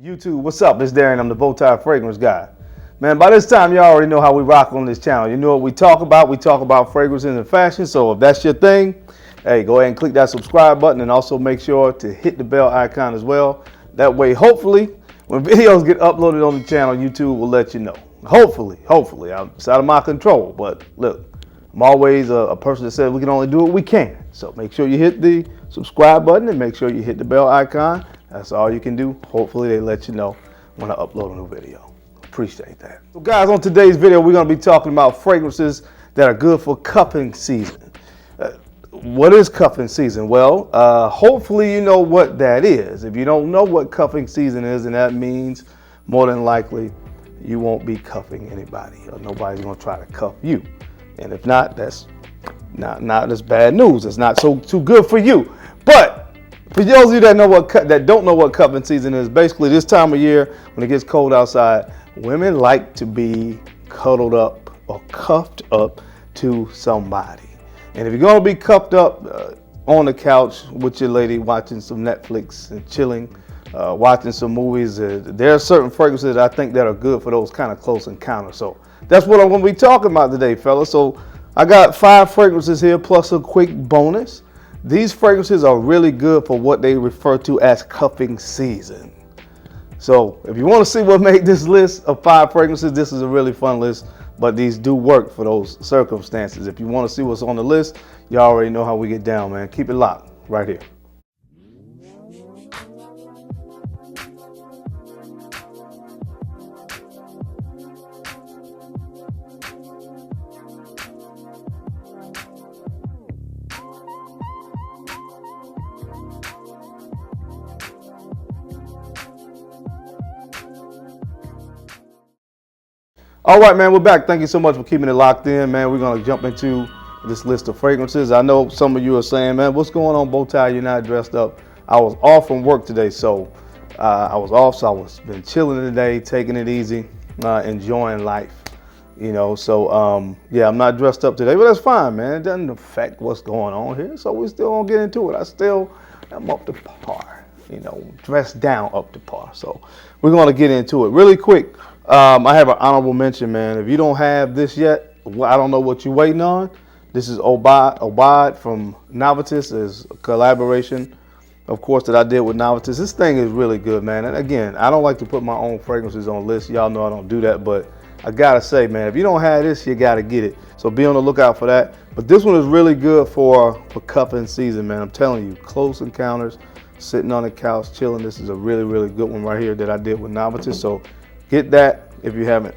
YouTube, what's up? It's Darren. I'm the Bowtie Fragrance Guy. Man, by this time, you already know how we rock on this channel. You know what we talk about. We talk about fragrances and fashion. So if that's your thing, hey, go ahead and click that subscribe button and also make sure to hit the bell icon as well. That way, hopefully, when videos get uploaded on the channel, YouTube will let you know. Hopefully, it's out of my control. But look, I'm always a person that says we can only do what we can. So make sure you hit the subscribe button and make sure you hit the bell icon. That's all you can do. Hopefully they let you know when I upload a new video. Appreciate that. So guys, on today's video, we're going to be talking about fragrances that are good for cuffing season. What is cuffing season? Well, hopefully you know what that is. If you don't know what cuffing season is, then that means more than likely you won't be cuffing anybody or nobody's going to try to cuff you. And if not, that's not as bad news. It's not too good for you. But for those of you that don't know what cuffing season is, basically this time of year when it gets cold outside, women like to be cuddled up or cuffed up to somebody. And if you're going to be cuffed up on the couch with your lady watching some Netflix and chilling, watching some movies, there are certain fragrances I think that are good for those kind of close encounters. So that's what I'm going to be talking about today, fellas. So I got 5 fragrances here plus a quick bonus. These fragrances are really good for what they refer to as cuffing season. So if you want to see what made this list of 5 fragrances, this is a really fun list, but these do work for those circumstances. If you want to see what's on the list, you already know how we get down, man. Keep it locked right here. All right, man, we're back. Thank you so much for keeping it locked in, man. We're going to jump into this list of fragrances. I know some of you are saying, man, what's going on, Bowtie? You're not dressed up. I was off from work today, so I was been chilling today, taking it easy, enjoying life, you know. So, yeah, I'm not dressed up today, but that's fine, man. It doesn't affect what's going on here, so we still gonna get into it. I still am up to par, you know, dressed down up to par. So we're going to get into it really quick. I have an honorable mention, man. If you don't have this yet, I don't know what you're waiting on. This is Obad from Novitus. Is a collaboration, of course, that I did with Novitus. This thing is really good, man. And again, I don't like to put my own fragrances on lists. Y'all know I don't do that, but I gotta say, man, if you don't have this, you gotta get it. So be on the lookout for that. But this one is really good for cuffing season, man. I'm telling you, close encounters, sitting on the couch, chilling. This is a really, really good one right here that I did with Novitus. So get that if you haven't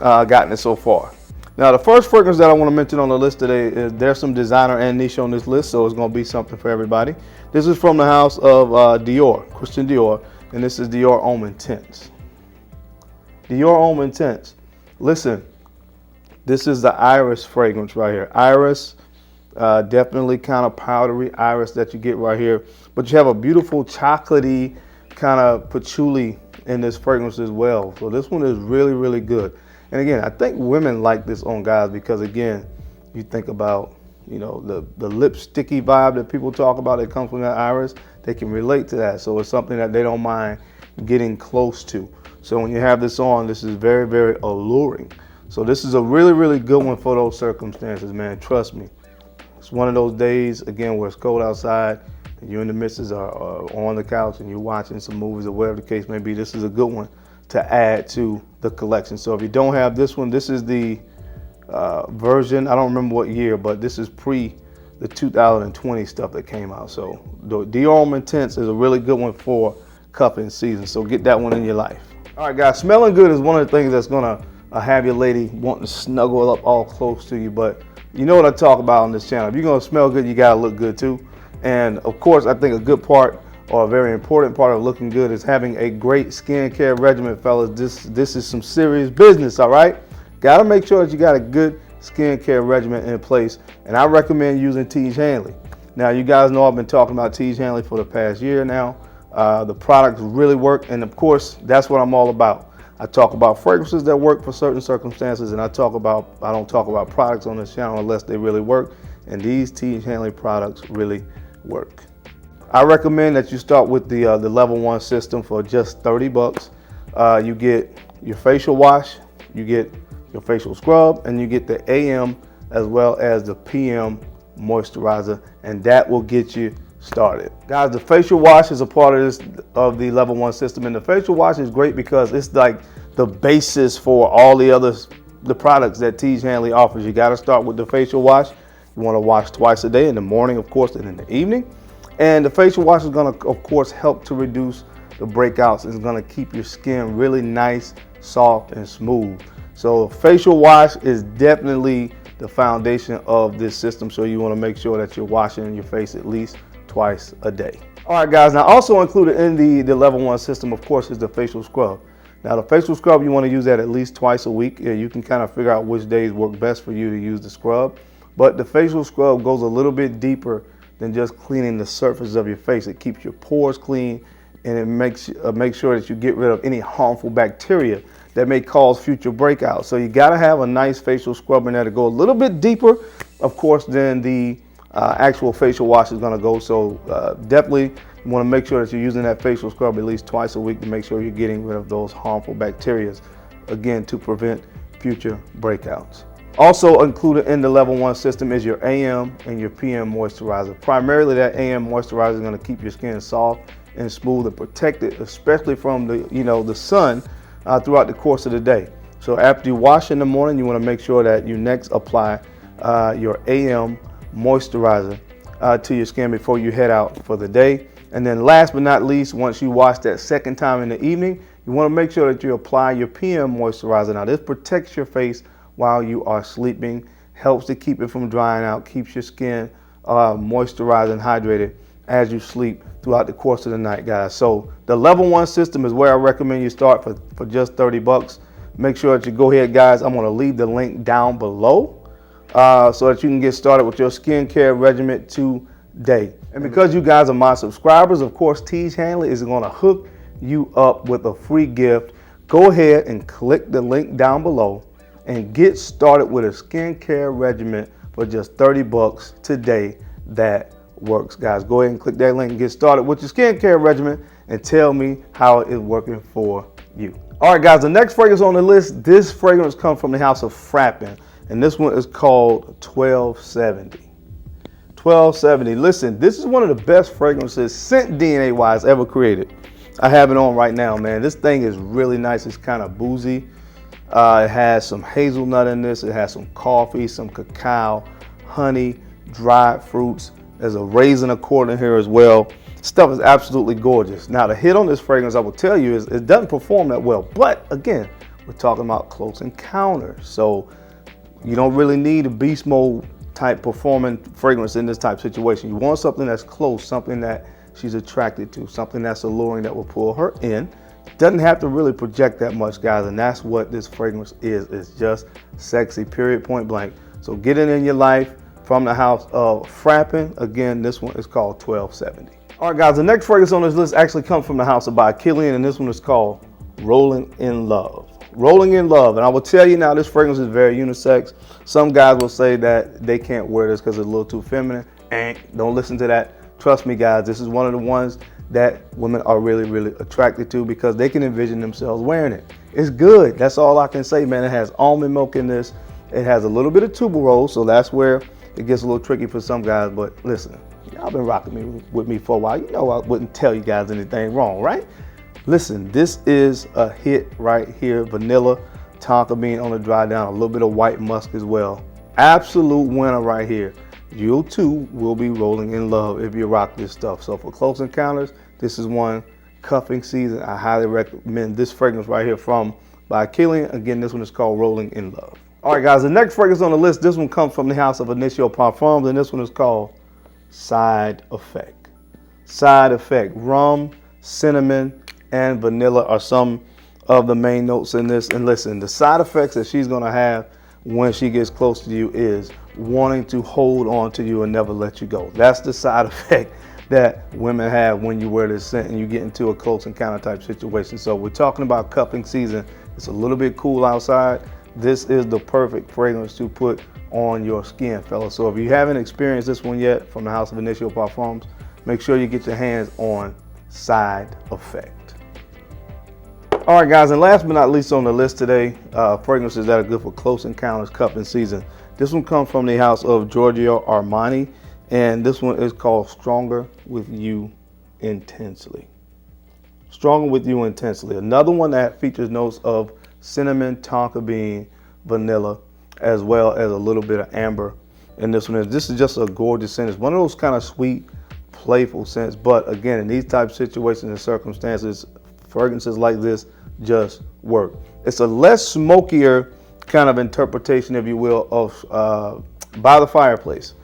gotten it so far. Now, the first fragrance that I want to mention on the list today is there's some designer and niche on this list, so it's going to be something for everybody. This is from the house of Dior, Christian Dior, and this is Dior Homme Intense. Dior Homme Intense. Listen, this is the iris fragrance right here. Iris, definitely kind of powdery iris that you get right here, but you have a beautiful chocolatey kind of patchouli in this fragrance as well. So this one is really, really good. And again, I think women like this on guys because, again, you think about, you know, the lipsticky vibe that people talk about that comes from that iris, they can relate to that. So it's something that they don't mind getting close to. So when you have this on, this is very, very alluring. So this is a really, really good one for those circumstances, man. Trust me. It's one of those days, again, where it's cold outside and you and the missus are on the couch and you're watching some movies or whatever the case may be. This is a good one to add to the collection. So if you don't have this one, this is the version, I don't remember what year, but this is pre the 2020 stuff that came out. So the Dior Homme Intense is a really good one for cuffing season. So get that one in your life. All right, guys, smelling good is one of the things that's gonna have your lady wanting to snuggle up all close to you. But you know what I talk about on this channel. If you're gonna smell good, you gotta look good too. And of course, I think a good part or a very important part of looking good is having a great skincare regimen, fellas. This is some serious business, all right? Gotta make sure that you got a good skincare regimen in place. And I recommend using Tiege Hanley. Now, you guys know I've been talking about Tiege Hanley for the past year now. The products really work, and of course, that's what I'm all about. I talk about fragrances that work for certain circumstances, and I don't talk about products on this channel unless they really work. And these Tiege Hanley products really work. I recommend that you start with the level 1 system for just 30 bucks. You get your facial wash, you get your facial scrub, and you get the AM as well as the PM moisturizer, and that will get you started. Guys, the facial wash is a part of the level 1 system, and the facial wash is great because it's like the basis for all the products that Tiege Hanley offers. You got to start with the facial wash. You want to wash twice a day, in the morning, of course, and in the evening. And the facial wash is going to, of course, help to reduce the breakouts. It's going to keep your skin really nice, soft, and smooth. So facial wash is definitely the foundation of this system. So you want to make sure that you're washing your face at least twice a day. All right, guys, now also included in the level 1 system, of course, is the facial scrub. Now the facial scrub, you want to use that at least twice a week. You can kind of figure out which days work best for you to use the scrub. But the facial scrub goes a little bit deeper than just cleaning the surface of your face. It keeps your pores clean, and it makes sure that you get rid of any harmful bacteria that may cause future breakouts. So you got to have a nice facial scrub in there to go a little bit deeper, of course, than the actual facial wash is going to go. So definitely you want to make sure that you're using that facial scrub at least twice a week to make sure you're getting rid of those harmful bacteria, again, to prevent future breakouts. Also included in the level 1 system is your AM and your PM moisturizer. Primarily that AM moisturizer is going to keep your skin soft and smooth and protected, especially from the sun throughout the course of the day. So after you wash in the morning, you want to make sure that you next apply your AM moisturizer to your skin before you head out for the day. And then last but not least, once you wash that second time in the evening, you want to make sure that you apply your PM moisturizer. Now this protects your face while you are sleeping, helps to keep it from drying out, keeps your skin moisturized and hydrated as you sleep throughout the course of the night, guys. So the level 1 system is where I recommend you start for just 30 bucks. Make sure that you go ahead, guys. I'm gonna leave the link down below so that you can get started with your skincare regimen today. And because you guys are my subscribers, of course, Tiege Hanley is gonna hook you up with a free gift. Go ahead and click the link down below and get started with a skincare regimen for just 30 bucks today. That works, guys. Go ahead and click that link and get started with your skincare regimen and tell me how it is working for you. All right, guys, the next fragrance on the list, this fragrance comes from the house of Frapin, and this one is called 1270. 1270. Listen, this is one of the best fragrances scent DNA wise ever created. I have it on right now, man. This thing is really nice. It's kind of boozy. It has some hazelnut in this. It has some coffee, some cacao, honey, dried fruits. There's a raisin accord in here as well. Stuff is absolutely gorgeous. Now the hit on this fragrance, I will tell you, is it doesn't perform that well. But again, we're talking about close encounters. So you don't really need a beast mode type performing fragrance in this type situation. You want something that's close, something that she's attracted to, something that's alluring that will pull her in. Doesn't have to really project that much, guys, and that's what this fragrance is. It's just sexy, period, point blank. So get it in your life from the house of Frapin. Again, this one is called 1270. All right, guys, the next fragrance on this list actually comes from the house of Kilian, and this one is called Rolling in Love. Rolling in Love, and I will tell you now, this fragrance is very unisex. Some guys will say that they can't wear this because it's a little too feminine. Don't listen to that. Trust me, guys, this is one of the ones that women are really, really attracted to because they can envision themselves wearing it. It's good. That's all I can say, man. It has almond milk in this. It has a little bit of tuberose, so that's where it gets a little tricky for some guys. But listen, y'all been rocking with me for a while. You know I wouldn't tell you guys anything wrong, right? Listen, this is a hit right here. Vanilla, tonka bean on the dry down, a little bit of white musk as well. Absolute winner right here. You too will be rolling in love if you rock this stuff. So for close encounters, this is one. Cuffing season, I highly recommend this fragrance right here from Kilian. Again, this one is called Rolling in Love. All right, guys, the next fragrance on the list, this one comes from the house of Initio Profondo, and this one is called Side Effect. Side Effect. Rum, cinnamon, and vanilla are some of the main notes in this. And listen, the side effects that she's gonna have when she gets close to you is wanting to hold on to you and never let you go. That's the side effect that women have when you wear this scent and you get into a close encounter type situation. So we're talking about cuffing season. It's a little bit cool outside. This is the perfect fragrance to put on your skin, fellas. So if you haven't experienced this one yet from the house of Initio Parfums, make sure you get your hands on Side Effect. All right, guys, and last but not least on the list today, fragrances that are good for close encounters, cuffing season. This one comes from the house of Giorgio Armani, and this one is called Stronger With You Intensely. Stronger With You Intensely. Another one that features notes of cinnamon, tonka bean, vanilla, as well as a little bit of amber. And this is just a gorgeous scent. It's one of those kind of sweet, playful scents. But again, in these type of situations and circumstances, fragrances like this just work. It's a less smokier kind of interpretation, if you will, of By the Fireplace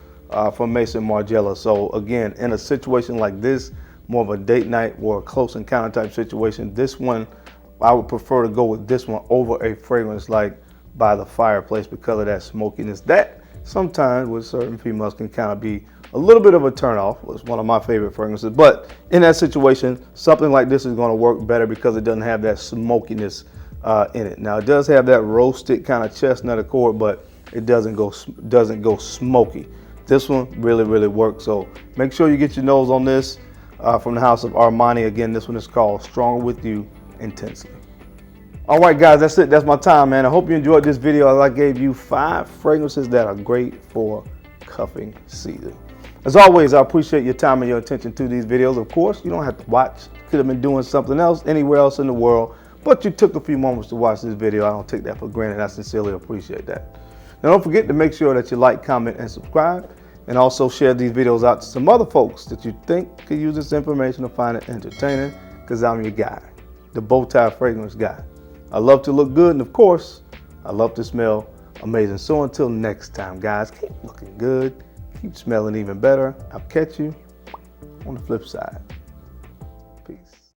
from Maison Margiela. So again, in a situation like this, more of a date night or a close encounter type situation, this one, I would prefer to go with this one over a fragrance like By the Fireplace because of that smokiness. That sometimes with certain females can kind of be a little bit of a turnoff. It's one of my favorite fragrances. But in that situation, something like this is going to work better because it doesn't have that smokiness in it. Now it does have that roasted kind of chestnut accord, but it doesn't go smoky. This one really works. So make sure you get your nose on this from the house of Armani. Again, this one is called Stronger With You Intensely. All right, guys, that's it. That's my time, man. I hope you enjoyed this video as I gave you 5 fragrances that are great for cuffing season. As always, I appreciate your time and your attention to these videos. Of course, you don't have to watch. You could have been doing something else anywhere else in the world, but you took a few moments to watch this video. I don't take that for granted. I sincerely appreciate that. Now, don't forget to make sure that you like, comment, and subscribe, and also share these videos out to some other folks that you think could use this information or find it entertaining, because I'm your guy, the bow tie fragrance guy. I love to look good, and of course, I love to smell amazing. So until next time, guys, keep looking good, keep smelling even better. I'll catch you on the flip side.